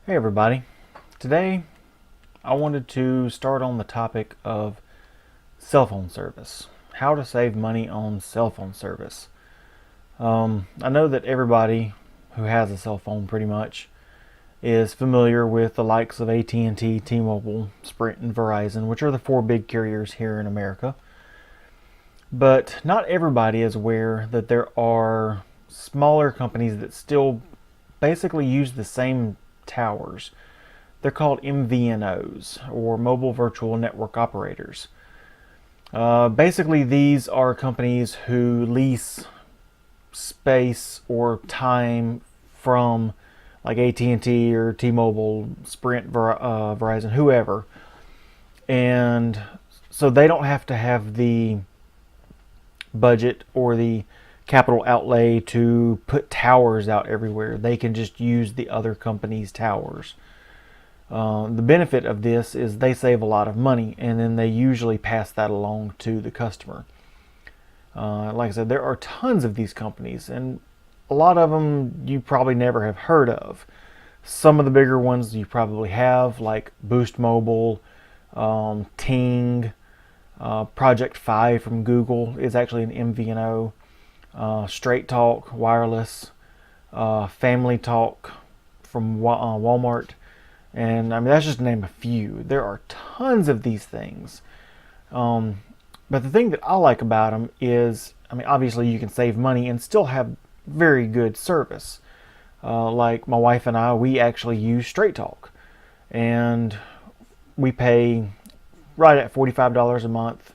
Hey everybody. Today I wanted to start on the topic of cell phone service. How to save money on cell phone service. I know that everybody who has a cell phone pretty much is familiar with the likes of AT&T, T-Mobile, Sprint, and Verizon, which are the four big carriers here in America. But not everybody is aware that there are smaller companies that still basically use the same towers. They're called MVNOs, or Mobile Virtual Network Operators. Basically, these are companies who lease space or time from like AT&T or T-Mobile, Sprint, Verizon, whoever. And so they don't have to have the budget or the capital outlay to put towers out everywhere. They can just use the other company's towers. The benefit of this is they save a lot of money, and then they usually pass that along to the customer. Like I said, there are tons of these companies, and a lot of them you probably never have heard of. Some of the bigger ones you probably have, like Boost Mobile, Ting, Project 5 from Google is actually an MVNO. Straight Talk Wireless, Family Talk from Walmart. And I mean, that's just to name a few. There are tons of these things. But the thing that I like about them is, I mean, obviously you can save money and still have very good service. Like my wife and I, we actually use Straight Talk. And we pay right at $45 a month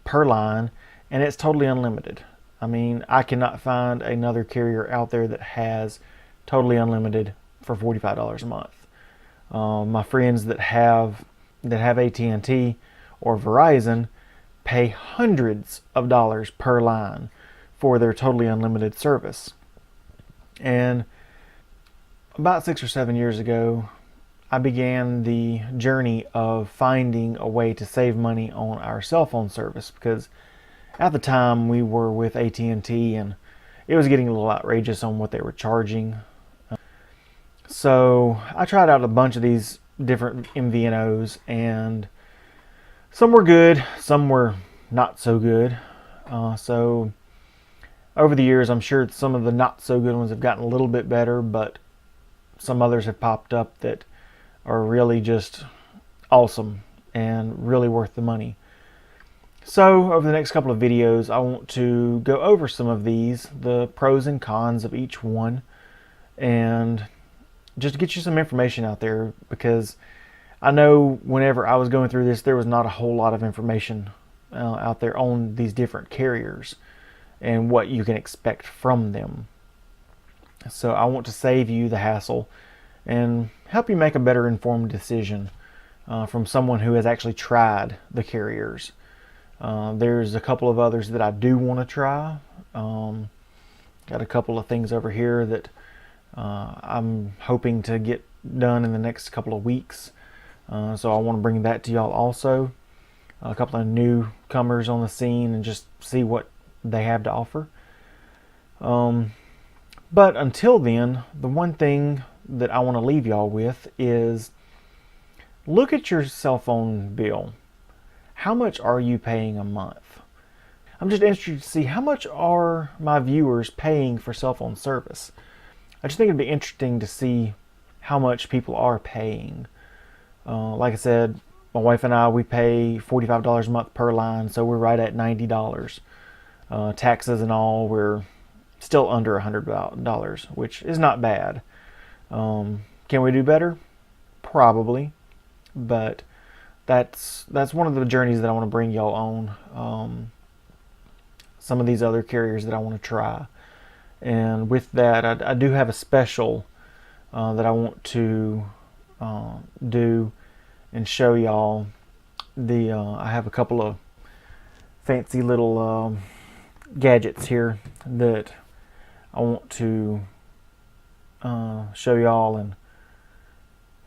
per line, and it's totally unlimited. I mean, I cannot find another carrier out there that has totally unlimited for $45 a month. My friends that have AT&T or Verizon pay hundreds of dollars per line for their totally unlimited service. And about 6 or 7 years ago, I began the journey of finding a way to save money on our cell phone service, because at the time we were with AT&T and it was getting a little outrageous on what they were charging. So I tried out a bunch of these different MVNOs, and some were good, some were not so good. So over the years, I'm sure some of the not so good ones have gotten a little bit better, but some others have popped up that are really just awesome and really worth the money. So over the next couple of videos, I want to go over some of these, the pros and cons of each one, and just to get you some information out there, because I know whenever I was going through this, there was not a whole lot of information out there on these different carriers and what you can expect from them. So I want to save you the hassle and help you make a better informed decision from someone who has actually tried the carriers. There's a couple of others that I do want to try. Got a couple of things over here that I'm hoping to get done in the next couple of weeks. So I want to bring that to y'all also. A couple of newcomers on the scene and just see what they have to offer. But until then, the one thing that I want to leave y'all with is look at your cell phone bill. How much are you paying a month? I'm just interested to see how much are my viewers paying for cell phone service. I just think it'd be interesting to see how much people are paying. Like I said, my wife and I, we pay $45 a month per line, so we're right at $90. Taxes and all, we're still under $100, which is not bad. Can we do better? Probably, but that's one of the journeys that I want to bring y'all on. Some of these other carriers that I want to try, and with that, I do have a special that I want to do and show y'all. I have a couple of fancy little gadgets here that I want to show y'all, and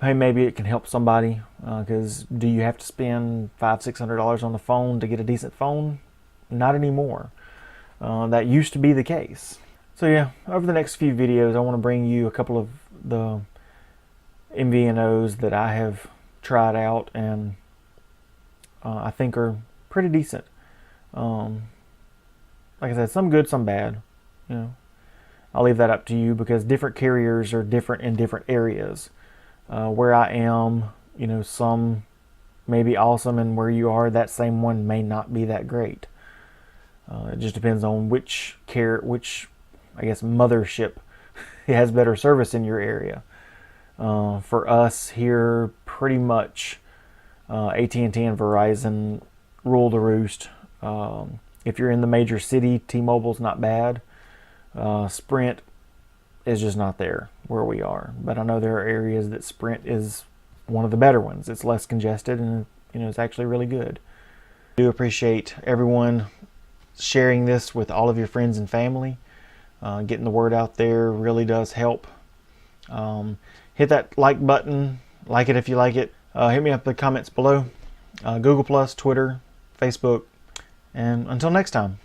hey, maybe it can help somebody, because do you have to spend $500-600 on the phone to get a decent phone? Not anymore. That used to be the case. So yeah, over the next few videos, I want to bring you a couple of the MVNOs that I have tried out and I think are pretty decent. Um, like I said, some good, some bad. You know, I'll leave that up to you because different carriers are different in different areas. Where I am, some may be awesome, and where you are, that same one may not be that great. It just depends on which I guess, mothership has better service in your area. For us here, pretty much AT&T and Verizon rule the roost. If you're in the major city, T-Mobile's not bad. Sprint is just not there where we are. But I know there are areas that Sprint is one of the better ones. It's less congested and it's actually really good. I do appreciate everyone sharing this with all of your friends and family. Getting the word out there really does help. Hit that like button. Like it if you like it. Hit me up in the comments below. Google+, Twitter, Facebook. And until next time.